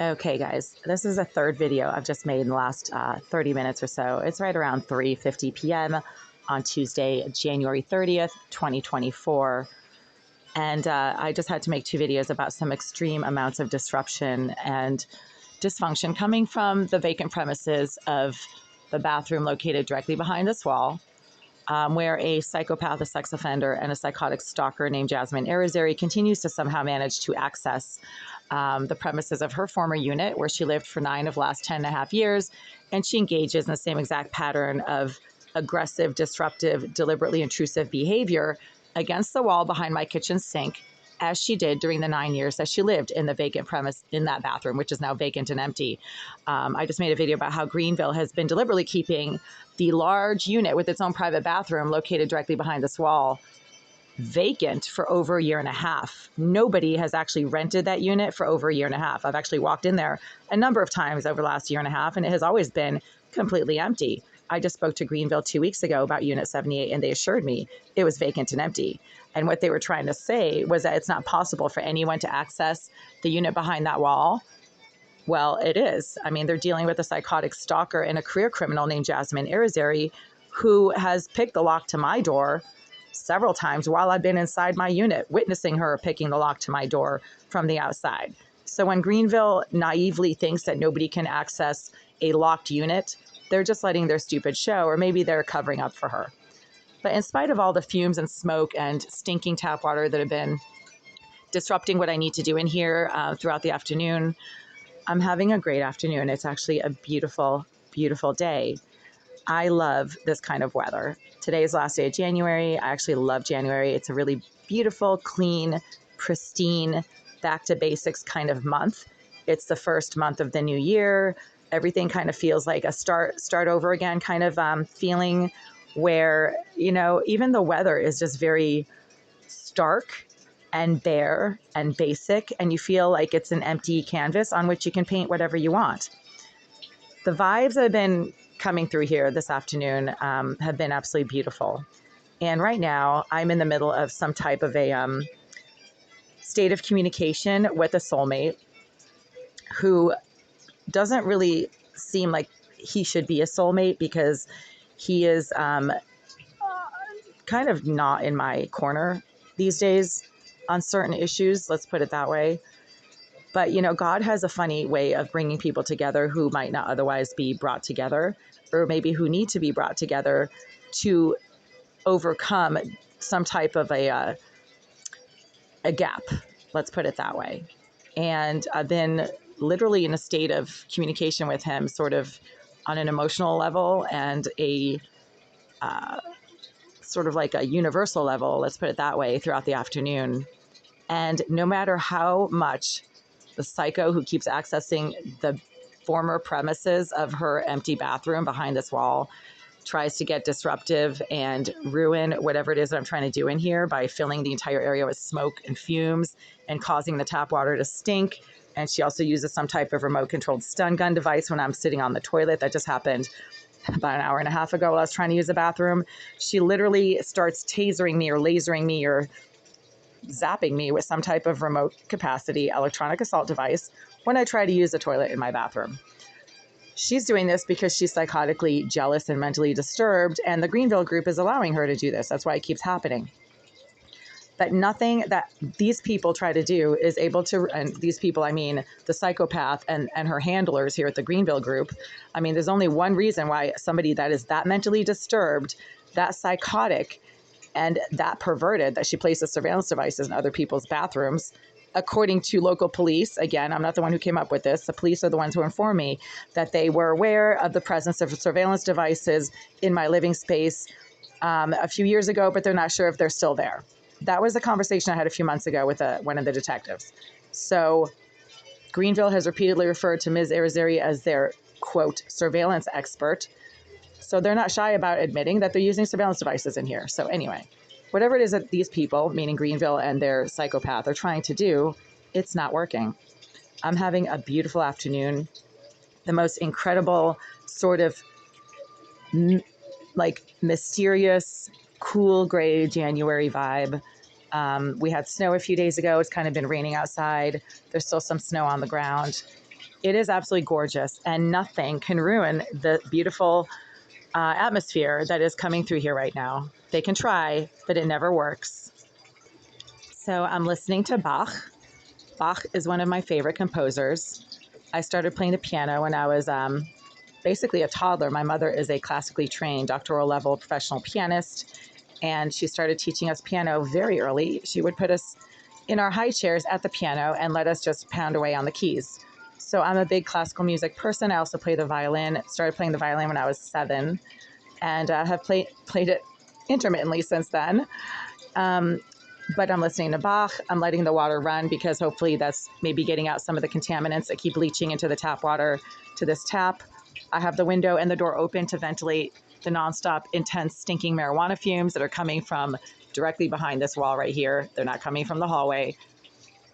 Okay, guys, this is a third video I've just made in the last 30 minutes or so. It's right around 3:50 p.m. on Tuesday, January 30th, 2024. And I just had to make two videos about some extreme amounts of disruption and dysfunction coming from the vacant premises of the bathroom located directly behind this wall, where a psychopath, a sex offender, and a psychotic stalker named Jasmine Arizari continues to somehow manage to access the premises of her former unit, where she lived for 9 of the last 10 and a half years. And she engages in the same exact pattern of aggressive, disruptive, deliberately intrusive behavior against the wall behind my kitchen sink, as she did during the 9 years that she lived in the vacant premise in that bathroom, which is now vacant and empty. I just made a video about how Greenville has been deliberately keeping the large unit with its own private bathroom located directly behind this wall vacant for over a year and a half. Nobody has actually rented that unit for over a year and a half. I've actually walked in there a number of times over the last year and a half, and it has always been completely empty. I just spoke to Greenville 2 weeks ago about Unit 78, and they assured me it was vacant and empty. And what they were trying to say was that it's not possible for anyone to access the unit behind that wall. Well, it is. I mean, they're dealing with a psychotic stalker and a career criminal named Jasmine Arizari, who has picked the lock to my door several times while I've been inside my unit, witnessing her picking the lock to my door from the outside. So when Greenville naively thinks that nobody can access a locked unit, they're just letting their stupid show, or maybe they're covering up for her. But in spite of all the fumes and smoke and stinking tap water that have been disrupting what I need to do in here throughout the afternoon, I'm having a great afternoon. It's actually a beautiful, beautiful day. I love this kind of weather. Today is the last day of January. I actually love January. It's a really beautiful, clean, pristine, back to basics kind of month. It's the first month of the new year. Everything kind of feels like a start over again kind of feeling, where, you know, even the weather is just very stark and bare and basic, and you feel like it's an empty canvas on which you can paint whatever you want. The vibes that have been coming through here this afternoon have been absolutely beautiful. And right now, I'm in the middle of some type of a state of communication with a soulmate who doesn't really seem like he should be a soulmate, because he is kind of not in my corner these days on certain issues. Let's put it that way. But, you know, God has a funny way of bringing people together who might not otherwise be brought together, or maybe who need to be brought together to overcome some type of a gap. Let's put it that way. And I've been literally in a state of communication with him, sort of on an emotional level and a sort of like a universal level, let's put it that way, throughout the afternoon. And no matter how much the psycho who keeps accessing the former premises of her empty bathroom behind this wall tries to get disruptive and ruin whatever it is that I'm trying to do in here by filling the entire area with smoke and fumes and causing the tap water to stink. And she also uses some type of remote controlled stun gun device when I'm sitting on the toilet. That just happened about an hour and a half ago while I was trying to use the bathroom. She literally starts tasering me or lasering me or zapping me with some type of remote capacity electronic assault device when I try to use the toilet in my bathroom. She's doing this because she's psychotically jealous and mentally disturbed, and the Greenville group is allowing her to do this. That's why it keeps happening. But nothing that these people try to do is able to, and these people, I mean the psychopath and her handlers here at the Greenville group. I mean, there's only one reason why somebody that is that mentally disturbed, that psychotic, and that perverted, that she places surveillance devices in other people's bathrooms. According to local police, again, I'm not the one who came up with this. The police are the ones who informed me that they were aware of the presence of surveillance devices in my living space a few years ago, but they're not sure if they're still there. That was a conversation I had a few months ago with one of the detectives. So Greenville has repeatedly referred to Ms. Arizari as their, quote, surveillance expert. So they're not shy about admitting that they're using surveillance devices in here. So anyway, whatever it is that these people, meaning Greenville and their psychopath, are trying to do, it's not working. I'm having a beautiful afternoon. The most incredible sort of like mysterious, cool gray January vibe. We had snow a few days ago. It's kind of been raining outside. There's still some snow on the ground. It is absolutely gorgeous, and nothing can ruin the beautiful atmosphere that is coming through here right now. They can try, but it never works. So I'm listening to Bach. Bach is one of my favorite composers. I started playing the piano when I was basically a toddler. My mother is a classically trained doctoral level professional pianist, and she started teaching us piano very early. She would put us in our high chairs at the piano and let us just pound away on the keys. So I'm a big classical music person. I also play the violin. Started playing the violin when I was 7, and have played it intermittently since then. But I'm listening to Bach. I'm letting the water run because hopefully that's maybe getting out some of the contaminants that keep leaching into the tap water to this tap. I have the window and the door open to ventilate the nonstop, intense, stinking marijuana fumes that are coming from directly behind this wall right here. They're not coming from the hallway.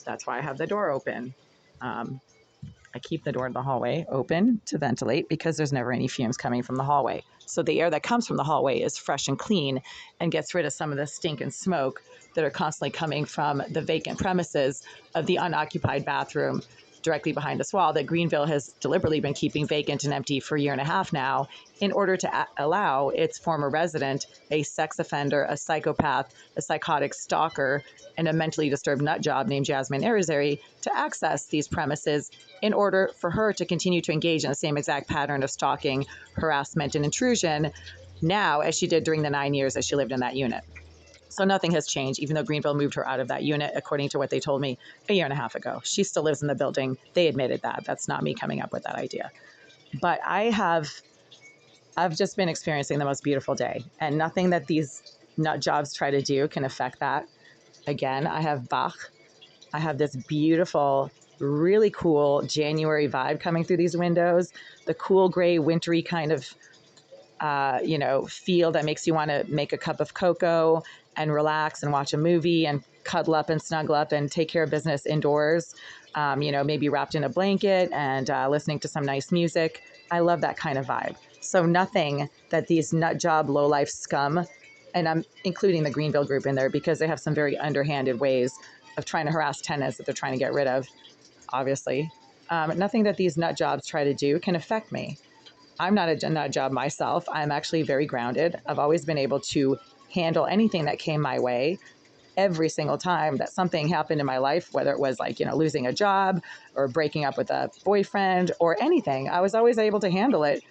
That's why I have the door open. I keep the door to the hallway open to ventilate because there's never any fumes coming from the hallway. So the air that comes from the hallway is fresh and clean and gets rid of some of the stink and smoke that are constantly coming from the vacant premises of the unoccupied bathroom directly behind this wall that Greenville has deliberately been keeping vacant and empty for a year and a half now in order to allow its former resident, a sex offender, a psychopath, a psychotic stalker, and a mentally disturbed nut job named Jasmine Arizari to access these premises in order for her to continue to engage in the same exact pattern of stalking, harassment, and intrusion now as she did during the 9 years that she lived in that unit. So nothing has changed, even though Greenville moved her out of that unit, according to what they told me a year and a half ago. She still lives in the building. They admitted that. That's not me coming up with that idea. But I've just been experiencing the most beautiful day, and nothing that these nut jobs try to do can affect that. Again, I have Bach. I have this beautiful, really cool January vibe coming through these windows, the cool gray wintry kind of feel that makes you want to make a cup of cocoa and relax and watch a movie and cuddle up and snuggle up and take care of business indoors, maybe wrapped in a blanket and listening to some nice music. I love that kind of vibe. So nothing that these nut job lowlife scum, and I'm including the Greenville group in there because they have some very underhanded ways of trying to harass tenants that they're trying to get rid of, obviously. Nothing that these nut jobs try to do can affect me. I'm not a nut job myself. I'm actually very grounded. I've always been able to handle anything that came my way. Every single time that something happened in my life, whether it was like, losing a job or breaking up with a boyfriend or anything, I was always able to handle it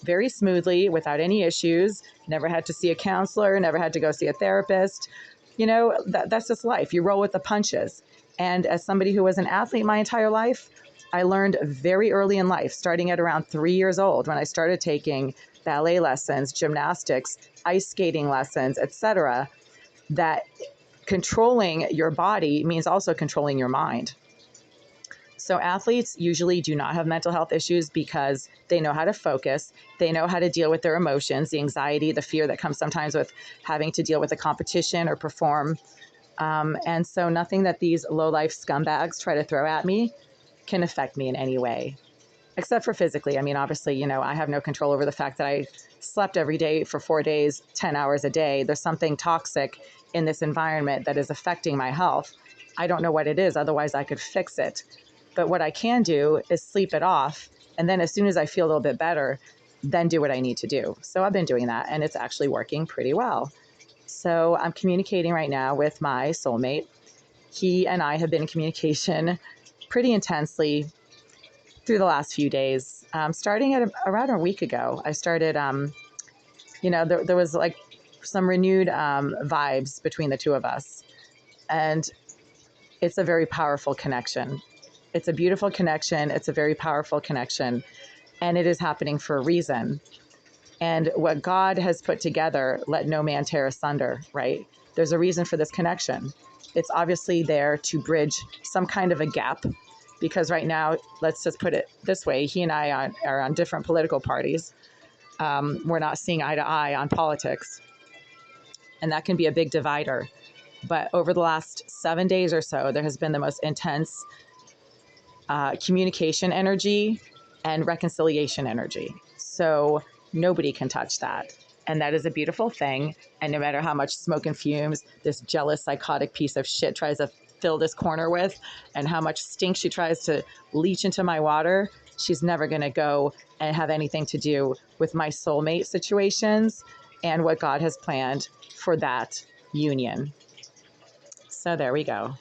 very smoothly without any issues. Never had to see a counselor, never had to go see a therapist. That's just life. You roll with the punches. And as somebody who was an athlete my entire life, I learned very early in life, starting at around 3 years old, when I started taking ballet lessons, gymnastics, ice skating lessons, etc., that controlling your body means also controlling your mind. So athletes usually do not have mental health issues because they know how to focus. They know how to deal with their emotions, the anxiety, the fear that comes sometimes with having to deal with a competition or perform. And so nothing that these low-life scumbags try to throw at me can affect me in any way, except for physically. I mean, obviously, I have no control over the fact that I slept every day for 4 days, 10 hours a day. There's something toxic in this environment that is affecting my health. I don't know what it is. Otherwise, I could fix it. But what I can do is sleep it off. And then as soon as I feel a little bit better, then do what I need to do. So I've been doing that, and it's actually working pretty well. So I'm communicating right now with my soulmate. He and I have been in communication pretty intensely through the last few days. Starting at around a week ago, I started, there was like some renewed vibes between the two of us. And it's a very powerful connection. It's a beautiful connection. It's a very powerful connection. And it is happening for a reason. And what God has put together, let no man tear asunder, right? There's a reason for this connection. It's obviously there to bridge some kind of a gap, because right now, let's just put it this way, he and I are on different political parties. We're not seeing eye to eye on politics, and that can be a big divider. But over the last 7 days or so, there has been the most intense communication energy and reconciliation energy. So nobody can touch that. And that is a beautiful thing. And no matter how much smoke and fumes this jealous, psychotic piece of shit tries to fill this corner with and how much stink she tries to leach into my water, she's never going to go and have anything to do with my soulmate situations and what God has planned for that union. So there we go.